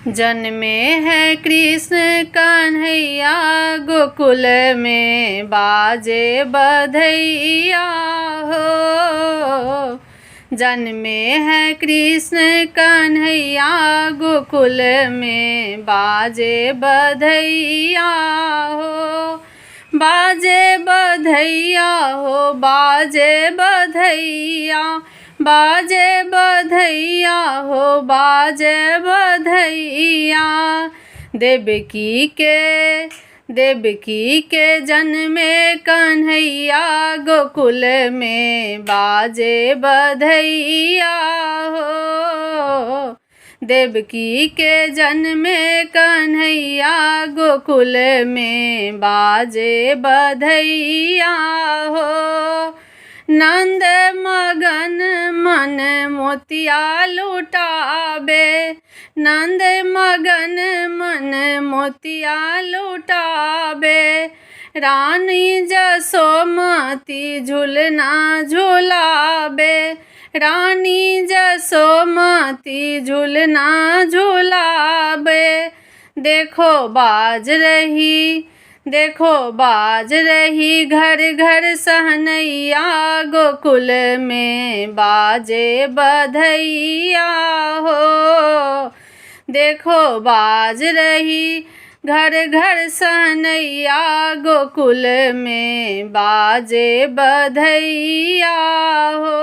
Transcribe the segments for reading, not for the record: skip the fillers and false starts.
जन्मे है कृष्ण कन्हैया गोकुल में बाजे बधैया हो। जन्मे है कृष्ण कन्हैया गोकुल में बाजे बधैया हो। बाजे बधैया हो, बाजे बधैया, बाजे बधैया हो, बाजे बधैया। देवकी के जन्मे कन्हैया गोकुल में बाजे बधैया हो। देवकी के जन्मे कन्हैया गोकुल में बाजे बधैया हो। नंद मगन मन मोतिया लुटाबे, नंद मगन मन मोतिया लुटाबे। रानी जसोमती झूलना झूलाबे, रानी जसोमती झूलना झूलाबे। देखो बाज रही घर घर सहनैया गोकुल में बाजे बधैया हो। देखो बाज रही घर घर सहनैया गोकुल में बाजे बधैया हो।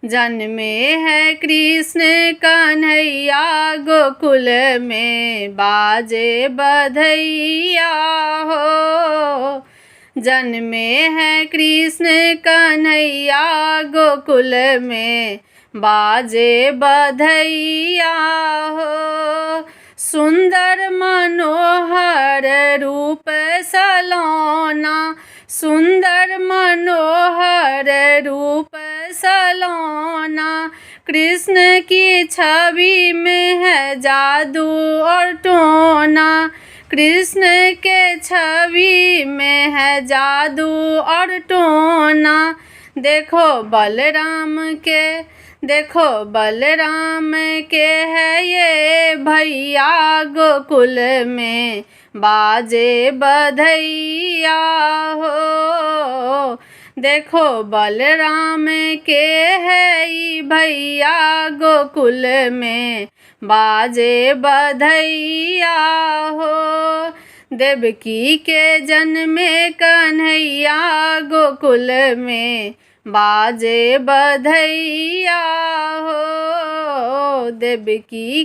जन्मे है कृष्ण कन्हैया गोकुल में बाजे बधैया हो। जन्मे है कृष्ण कन्हैया गोकुल में बाजे बधैया हो। सुंदर मनोहर रूप सलोना, सुंदर मनोहर रूप सलोना। कृष्ण की छवि में है जादू और टोना, कृष्ण के छवि में है जादू और टोना। देखो बलराम के है ये भैया गोकुल में बाजे बधैया हो। देखो बलराम के है ये भैया गोकुल में बाजे बधैया हो। देवकी के जन्मे कन्हैया गोकुल में बाजे बधैया हो। देवकी